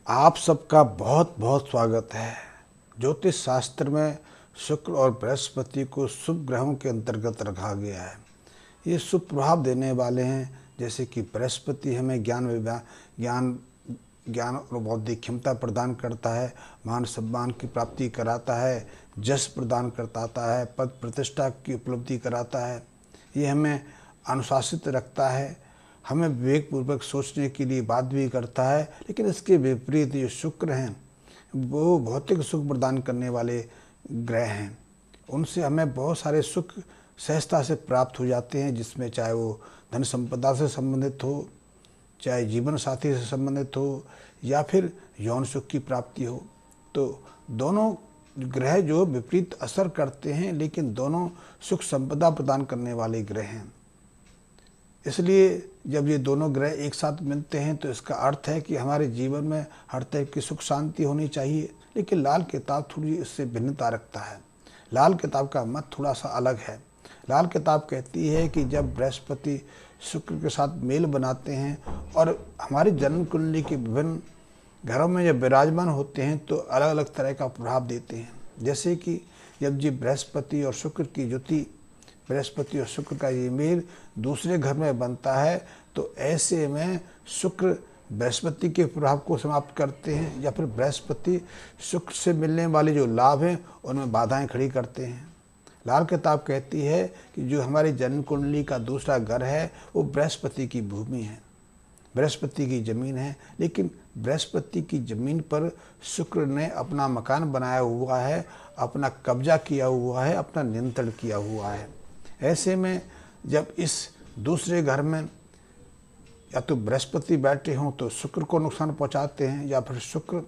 आप सबका बहुत बहुत स्वागत है। ज्योतिष शास्त्र में शुक्र और बृहस्पति को शुभ ग्रहों के अंतर्गत रखा गया है। ये शुभ प्रभाव देने वाले हैं, जैसे कि बृहस्पति हमें ज्ञान ज्ञान और बौद्धिक क्षमता प्रदान करता है, मान सम्मान की प्राप्ति कराता है, जश प्रदान करता है, पद प्रतिष्ठा की उपलब्धि कराता है। ये हमें अनुशासित रखता है, हमें विवेकपूर्वक सोचने के लिए बाध्य भी करता है। लेकिन इसके विपरीत जो शुक्र हैं वो भौतिक सुख प्रदान करने वाले ग्रह हैं। उनसे हमें बहुत सारे सुख सहजता से प्राप्त हो जाते हैं, जिसमें चाहे वो धन संपदा से संबंधित हो, चाहे जीवन साथी से संबंधित हो, या फिर यौन सुख की प्राप्ति हो। तो दोनों ग्रह जो विपरीत असर करते हैं, लेकिन दोनों सुख संपदा प्रदान करने वाले ग्रह हैं। इसलिए जब ये दोनों ग्रह एक साथ मिलते हैं तो इसका अर्थ है कि हमारे जीवन में हर तरह की सुख शांति होनी चाहिए। लेकिन लाल किताब थोड़ी इससे भिन्नता रखता है। लाल किताब का मत थोड़ा सा अलग है। लाल किताब कहती है कि जब बृहस्पति शुक्र के साथ मेल बनाते हैं और हमारी जन्म कुंडली के विभिन्न घरों में जब विराजमान होते हैं तो अलग अलग तरह का प्रभाव देते हैं। जैसे कि जब जी बृहस्पति और शुक्र की युति, बृहस्पति और शुक्र का ये मेल दूसरे घर में बनता है, तो ऐसे में शुक्र बृहस्पति के प्रभाव को समाप्त करते हैं, या फिर बृहस्पति शुक्र से मिलने वाले जो लाभ हैं उनमें बाधाएं खड़ी करते हैं। लाल किताब कहती है कि जो हमारी जन्म कुंडली का दूसरा घर है वो बृहस्पति की भूमि है, बृहस्पति की ज़मीन है। लेकिन बृहस्पति की ज़मीन पर शुक्र ने अपना मकान बनाया हुआ है, अपना कब्जा किया हुआ है, अपना नियंत्रण किया हुआ है। ऐसे में जब इस दूसरे घर में या तो बृहस्पति बैठे हों तो शुक्र को नुकसान पहुंचाते हैं, या फिर शुक्र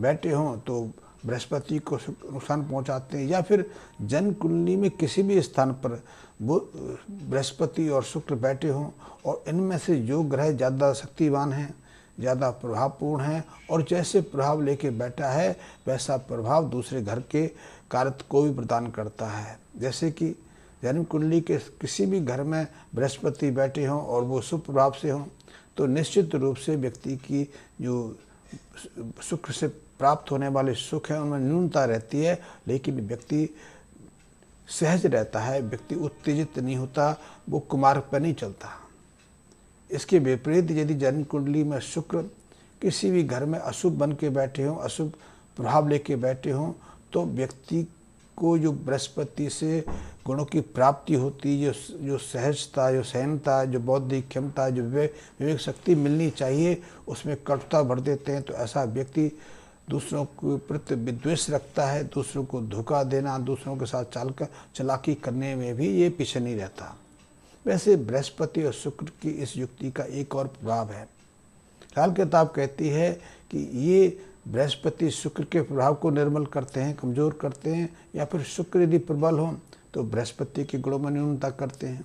बैठे हों तो बृहस्पति को नुकसान पहुंचाते हैं, या फिर जन्म कुंडली में किसी भी स्थान पर वो बृहस्पति और शुक्र बैठे हों और इनमें से जो ग्रह ज़्यादा शक्तिवान हैं, ज़्यादा प्रभावपूर्ण हैं और जैसे प्रभाव लेके बैठा है वैसा प्रभाव दूसरे घर के कारक को भी प्रदान करता है। जैसे कि जन्म कुंडली के किसी भी घर में बृहस्पति बैठे हों और वो शुभ प्रभाव से हों तो निश्चित रूप से व्यक्ति की जो शुक्र से प्राप्त होने वाले सुख हैं उनमें न्यूनता रहती है, लेकिन व्यक्ति सहज रहता है, व्यक्ति उत्तेजित नहीं होता, वो कुमार्ग पर नहीं चलता। इसके विपरीत यदि जन्म कुंडली में शुक्र किसी भी घर में अशुभ बन के बैठे हों, अशुभ प्रभाव लेके बैठे हों, तो व्यक्ति को जो बृहस्पति से गुणों की प्राप्ति होती, जो सहजता, जो सहनता, जो बौद्धिक क्षमता, जो विवेक शक्ति मिलनी चाहिए, उसमें कटुता भर देते हैं। तो ऐसा व्यक्ति दूसरों के प्रति विद्वेष रखता है, दूसरों को धोखा देना, दूसरों के साथ चालाकी करने में भी ये पीछे नहीं रहता। वैसे बृहस्पति और शुक्र की इस युक्ति का एक और प्रभाव है। लाल किताब कहती है कि ये बृहस्पति शुक्र के प्रभाव को निर्मल करते हैं, कमज़ोर करते हैं, या फिर शुक्र यदि प्रबल हों तो बृहस्पति के गुणों में न्यूनता करते हैं।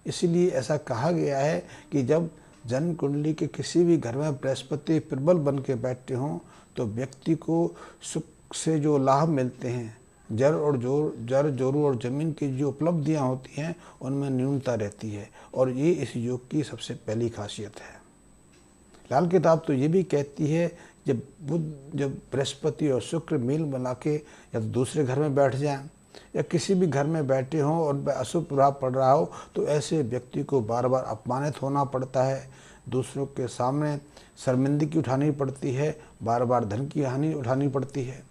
इसीलिए ऐसा कहा गया है कि जब जन्म कुंडली के किसी भी घर में बृहस्पति प्रबल बन के बैठते हों तो व्यक्ति को सुख से जो लाभ मिलते हैं, जड़ जोरू और ज़मीन की जो उपलब्धियाँ होती हैं उनमें न्यूनता रहती है, और ये इस योग की सबसे पहली खासियत है। लाल किताब तो ये भी कहती है जब बृहस्पति और शुक्र मेल बना के या तो दूसरे घर में बैठ जाएं या किसी भी घर में बैठे हों और उन पर अशुभ प्रभाव पड़ रहा हो तो ऐसे व्यक्ति को बार बार अपमानित होना पड़ता है, दूसरों के सामने शर्मिंदगी उठानी पड़ती है, बार बार धन की हानि उठानी पड़ती है,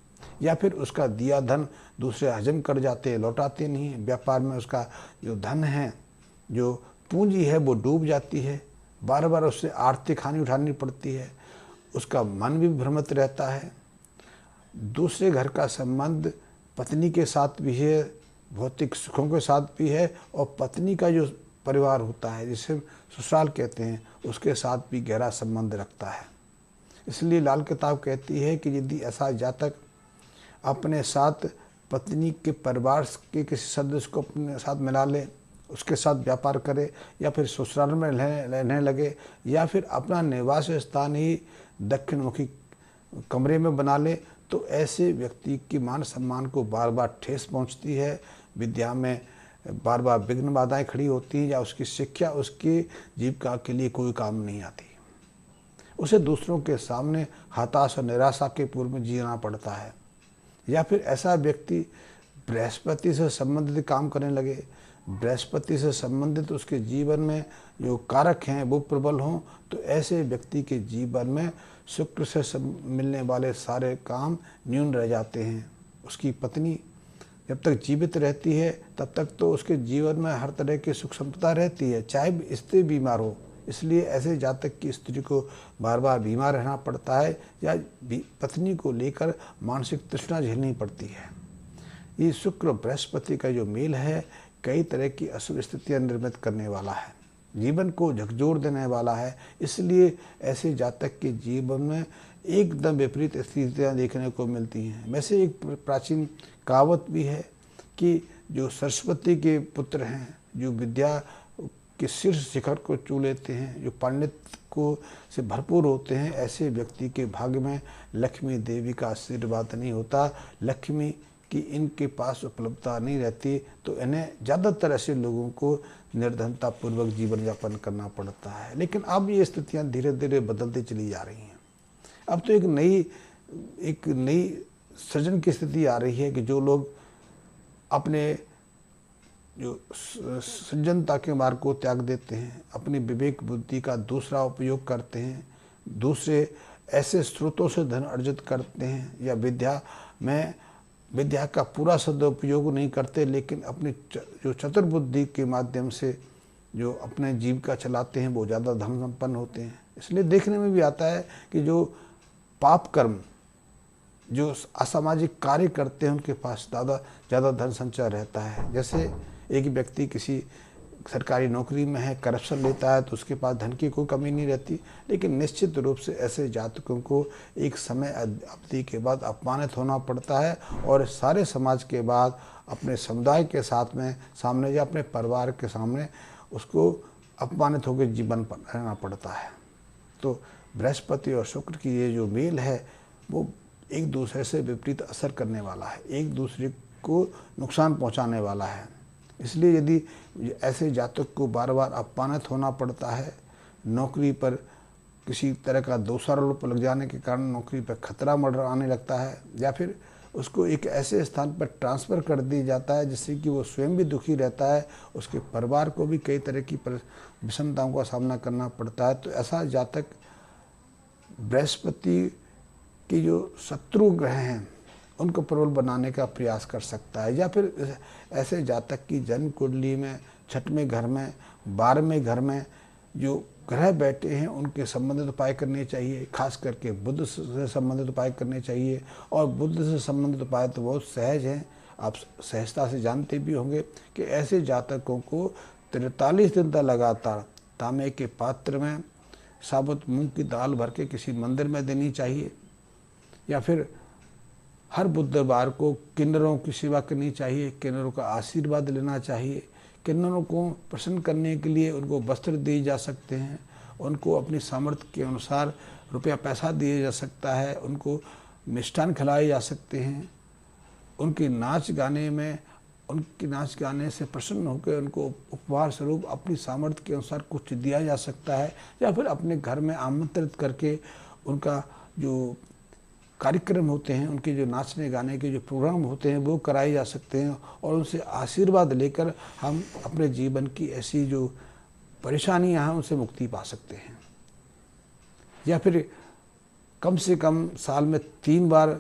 या फिर उसका दिया धन दूसरे हजम कर जाते हैं, लौटाते नहीं। व्यापार में उसका जो धन है, जो पूंजी है, वो डूब जाती है, बार बार उससे आर्थिक हानि उठानी पड़ती है, उसका मन भी भ्रमित रहता है। दूसरे घर का संबंध पत्नी के साथ भी है, भौतिक सुखों के साथ भी है, और पत्नी का जो परिवार होता है जिसे ससुराल कहते हैं उसके साथ भी गहरा संबंध रखता है। इसलिए लाल किताब कहती है कि यदि ऐसा जातक अपने साथ पत्नी के परिवार के किसी सदस्य को अपने साथ मिला ले, उसके साथ व्यापार करे, या फिर ससुराल में रहने लगे, या फिर अपना निवास स्थान ही दक्षिणमुखी कमरे में बना ले, तो ऐसे व्यक्ति की मान सम्मान को बार बार ठेस पहुंचती है, विद्या में बार बार विघ्न बाधाएं खड़ी होती हैं, या उसकी शिक्षा, उसकी जीविका के लिए कोई काम नहीं आती। उसे दूसरों के सामने हताश और निराशा के पूर्व में जीना पड़ता है। या फिर ऐसा व्यक्ति बृहस्पति से संबंधित काम करने लगे, बृहस्पति से संबंधित उसके जीवन में जो कारक हैं वो प्रबल हों, तो ऐसे व्यक्ति के जीवन में शुक्र से मिलने वाले सारे काम न्यून रह जाते हैं। उसकी पत्नी जब तक जीवित रहती है तब तक तो उसके जीवन में हर तरह की सुख संपदा रहती है, चाहे स्त्री बीमार हो। इसलिए ऐसे जातक की स्त्री को बार बार बीमार रहना पड़ता है या पत्नी को लेकर मानसिक तृष्णा झेलनी पड़ती है। ये शुक्र बृहस्पति का जो मेल है कई तरह की अशुभ स्थितियाँ निर्मित करने वाला है, जीवन को झकझोर देने वाला है। इसलिए ऐसे जातक के जीवन में एकदम विपरीत स्थितियाँ देखने को मिलती हैं। वैसे एक प्राचीन कहावत भी है कि जो सरस्वती के पुत्र हैं, जो विद्या के शीर्ष शिखर को छू लेते हैं, जो पांडित्य को से भरपूर होते हैं, ऐसे व्यक्ति के भाग्य में लक्ष्मी देवी का आशीर्वाद नहीं होता, लक्ष्मी कि इनके पास उपलब्धता नहीं रहती, तो इन्हें ज़्यादातर ऐसे लोगों को निर्धनतापूर्वक जीवन यापन करना पड़ता है। लेकिन अब ये स्थितियाँ धीरे धीरे बदलती चली जा रही हैं। अब तो एक नई सृजन की स्थिति आ रही है कि जो लोग अपने जो सृजनता के मार्ग को त्याग देते हैं, अपनी विवेक बुद्धि का दूसरा उपयोग करते हैं, दूसरे ऐसे स्रोतों से धन अर्जित करते हैं, या विद्या का पूरा सदुपयोग नहीं करते, लेकिन अपनी जो चतुर्बुद्धि के माध्यम से जो अपने जीविका चलाते हैं वो ज़्यादा धन संपन्न होते हैं। इसलिए देखने में भी आता है कि जो पाप कर्म, जो असामाजिक कार्य करते हैं, उनके पास ज़्यादा धन संचय रहता है। जैसे एक व्यक्ति किसी सरकारी नौकरी में है, करप्शन लेता है, तो उसके पास धन की कोई कमी नहीं रहती। लेकिन निश्चित रूप से ऐसे जातकों को एक समय अवधि के बाद अपमानित होना पड़ता है, और सारे समाज के बाद अपने समुदाय के साथ में सामने या अपने परिवार के सामने उसको अपमानित होकर जीवन पर रहना पड़ता है। तो बृहस्पति और शुक्र की ये जो मेल है वो एक दूसरे से विपरीत असर करने वाला है, एक दूसरे को नुकसान पहुंचाने वाला है। इसलिए यदि ऐसे जातक को बार बार अपमानित होना पड़ता है, नौकरी पर किसी तरह का दोषारोप लग जाने के कारण नौकरी पर खतरा आने लगता है, या फिर उसको एक ऐसे स्थान पर ट्रांसफ़र कर दिया जाता है जिससे कि वो स्वयं भी दुखी रहता है, उसके परिवार को भी कई तरह की विषमताओं का सामना करना पड़ता है, तो ऐसा जातक बृहस्पति की जो शत्रु ग्रह हैं उनको प्रबल बनाने का प्रयास कर सकता है। या फिर ऐसे जातक की जन्म कुंडली में 6वें घर में 12वें घर में जो ग्रह बैठे हैं उनके संबंधित उपाय करने चाहिए, खास करके बुध से संबंधित उपाय करने चाहिए। और बुध से संबंधित उपाय तो बहुत सहज हैं, आप सहजता से जानते भी होंगे कि ऐसे जातकों को 43 दिन तक लगातार तांबे के पात्र में साबुत मूंग की दाल भर के किसी मंदिर में देनी चाहिए, या फिर हर बुधवार को किन्नरों की सेवा करनी चाहिए, किन्नरों का आशीर्वाद लेना चाहिए। किन्नरों को प्रसन्न करने के लिए उनको वस्त्र दिए जा सकते हैं, उनको अपनी सामर्थ्य के अनुसार रुपया पैसा दिया जा सकता है, उनको मिष्ठान खिलाए जा सकते हैं। उनके नाच गाने से प्रसन्न होकर उनको उपहार स्वरूप अपनी सामर्थ्य के अनुसार कुछ दिया जा सकता है, या फिर अपने घर में आमंत्रित करके उनका जो कार्यक्रम होते हैं, उनके जो नाचने गाने के जो प्रोग्राम होते हैं वो कराए जा सकते हैं, और उनसे आशीर्वाद लेकर हम अपने जीवन की ऐसी जो परेशानियां हैं उनसे मुक्ति पा सकते हैं। या फिर कम से कम साल में 3 बार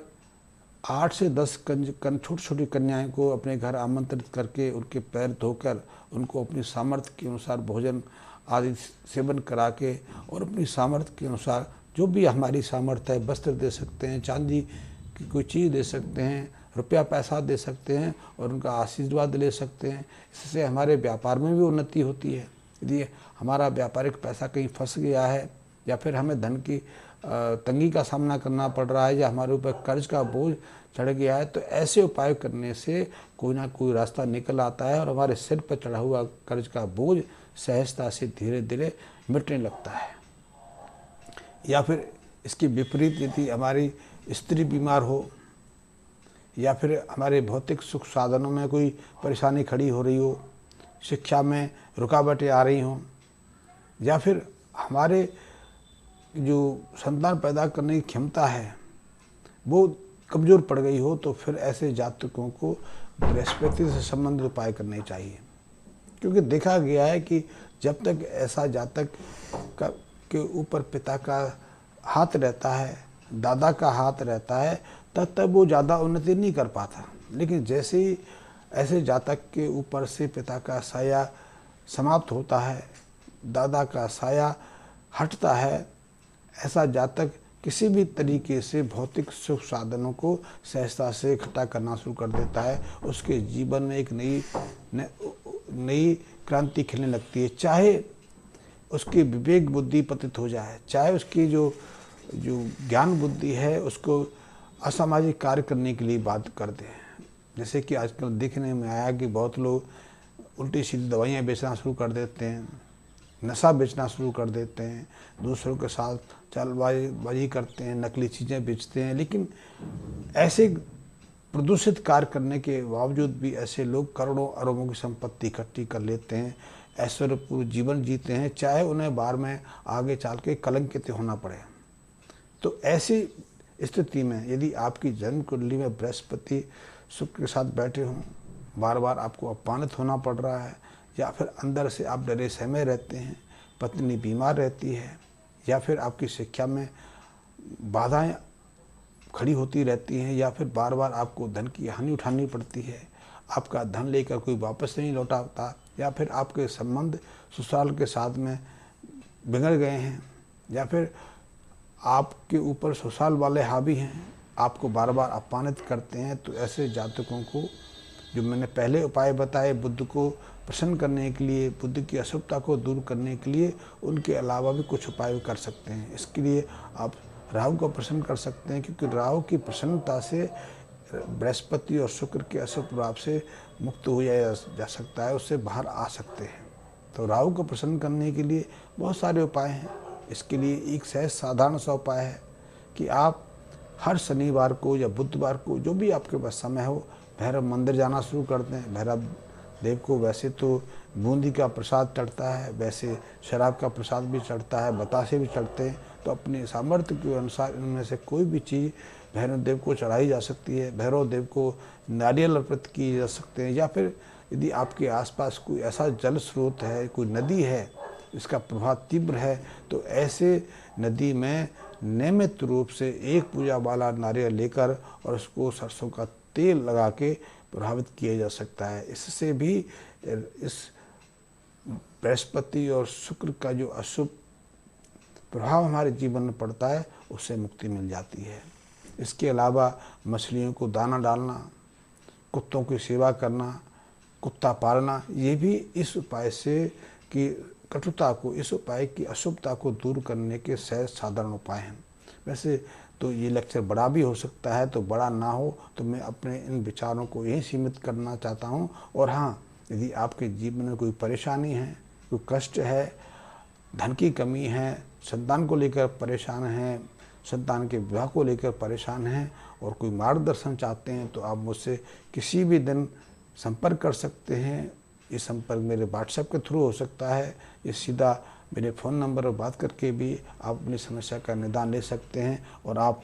8 से 10 छोटी छोटी कन्याएं को अपने घर आमंत्रित करके उनके पैर धोकर उनको अपनी सामर्थ्य के अनुसार भोजन आदि सेवन करा के, और अपनी सामर्थ्य के अनुसार जो भी हमारी सामर्थ्य है वस्त्र दे सकते हैं, चांदी की कोई चीज़ दे सकते हैं, रुपया पैसा दे सकते हैं, और उनका आशीर्वाद ले सकते हैं। इससे हमारे व्यापार में भी उन्नति होती है। यदि हमारा व्यापारिक पैसा कहीं फंस गया है, या फिर हमें धन की तंगी का सामना करना पड़ रहा है, या हमारे ऊपर कर्ज का बोझ चढ़ गया है, तो ऐसे उपाय करने से कोई ना कोई रास्ता निकल आता है, और हमारे सिर पर चढ़ा हुआ कर्ज का बोझ सहजता से धीरे धीरे मिटने लगता है। या फिर इसके विपरीत यदि हमारी स्त्री बीमार हो, या फिर हमारे भौतिक सुख साधनों में कोई परेशानी खड़ी हो रही हो, शिक्षा में रुकावटें आ रही हों, या फिर हमारे जो संतान पैदा करने की क्षमता है वो कमज़ोर पड़ गई हो, तो फिर ऐसे जातकों को बृहस्पति से संबंधित उपाय करने चाहिए। क्योंकि देखा गया है कि जब तक ऐसा जातक का के ऊपर पिता का हाथ रहता है, दादा का हाथ रहता है, तब तक वो ज़्यादा उन्नति नहीं कर पाता। लेकिन जैसे ही ऐसे जातक के ऊपर से पिता का साया समाप्त होता है, दादा का साया हटता है, ऐसा जातक किसी भी तरीके से भौतिक सुख साधनों को सहजता से इकट्ठा करना शुरू कर देता है। उसके जीवन में एक नई क्रांति खिलने लगती है। चाहे उसकी विवेक बुद्धि पतित हो जाए, चाहे उसकी जो ज्ञान बुद्धि है उसको असामाजिक कार्य करने के लिए बात कर दे। जैसे कि आजकल देखने में आया कि बहुत लोग उल्टी सीधी दवाइयाँ बेचना शुरू कर देते हैं, नशा बेचना शुरू कर देते हैं, दूसरों के साथ चालबाजी करते हैं, नकली चीज़ें बेचते हैं। लेकिन ऐसे प्रदूषित कार्य करने के बावजूद भी ऐसे लोग करोड़ों अरबों की संपत्ति इकट्ठी कर लेते हैं, ऐश्वर्यपूर्ण जीवन जीते हैं, चाहे उन्हें बार में आगे चल के कलंकित होना पड़े। तो ऐसी स्थिति में यदि आपकी जन्म कुंडली में बृहस्पति शुक्र के साथ बैठे हों, बार बार आपको अपमानित होना पड़ रहा है, या फिर अंदर से आप डरे सहमे रहते हैं, पत्नी बीमार रहती है, या फिर आपकी शिक्षा में बाधाएं खड़ी होती रहती हैं, या फिर बार बार आपको धन की हानि उठानी पड़ती है, आपका धन लेकर कोई वापस नहीं लौटाता, या फिर आपके संबंध ससुराल के साथ में बिगड़ गए हैं, या फिर आपके ऊपर ससुराल वाले हावी हैं, आपको बार बार अपमानित करते हैं, तो ऐसे जातकों को जो मैंने पहले उपाय बताए बुध को प्रसन्न करने के लिए, बुध की अशुभता को दूर करने के लिए, उनके अलावा भी कुछ उपाय कर सकते हैं। इसके लिए आप राहु को प्रसन्न कर सकते हैं, क्योंकि राहु की प्रसन्नता से बृहस्पति और शुक्र के अशुभ प्रभाव से मुक्त हो जा सकता है, उससे बाहर आ सकते हैं। तो राहु को प्रसन्न करने के लिए बहुत सारे उपाय हैं। इसके लिए एक सहज साधारण सा उपाय है कि आप हर शनिवार को या बुधवार को, जो भी आपके पास समय हो, भैरव मंदिर जाना शुरू कर दें। भैरव देव को वैसे तो बूंदी का प्रसाद चढ़ता है, वैसे शराब का प्रसाद भी चढ़ता है, बतासे भी चढ़ते हैं, तो अपने सामर्थ्य के अनुसार इनमें से कोई भी चीज़ भैरव देव को चढ़ाई जा सकती है। भैरव देव को नारियल अर्पित किए जा सकते हैं, या फिर यदि आपके आसपास कोई ऐसा जल स्रोत है, कोई नदी है इसका प्रभाव तीव्र है, तो ऐसे नदी में नियमित रूप से एक पूजा वाला नारियल लेकर और उसको सरसों का तेल लगा के प्रभावित किया जा सकता है। इससे भी इस बृहस्पति और शुक्र का जो अशुभ प्रभाव हमारे जीवन में पड़ता है उससे मुक्ति मिल जाती है। इसके अलावा मछलियों को दाना डालना, कुत्तों की सेवा करना, कुत्ता पालना, ये भी इस उपाय से कि कटुता को, इस उपाय की अशुभता को दूर करने के सहज साधारण उपाय हैं। वैसे तो ये लेक्चर बड़ा भी हो सकता है, तो बड़ा ना हो तो मैं अपने इन विचारों को यहीं सीमित करना चाहता हूँ। और हाँ, यदि आपके जीवन में कोई परेशानी है, कोई कष्ट है, धन की कमी है, संतान को लेकर परेशान हैं, संतान के विवाह को लेकर परेशान हैं, और कोई मार्गदर्शन चाहते हैं, तो आप मुझसे किसी भी दिन संपर्क कर सकते हैं। ये संपर्क मेरे व्हाट्सएप के थ्रू हो सकता है, ये सीधा मेरे फ़ोन नंबर पर बात करके भी आप अपनी समस्या का निदान ले सकते हैं, और आप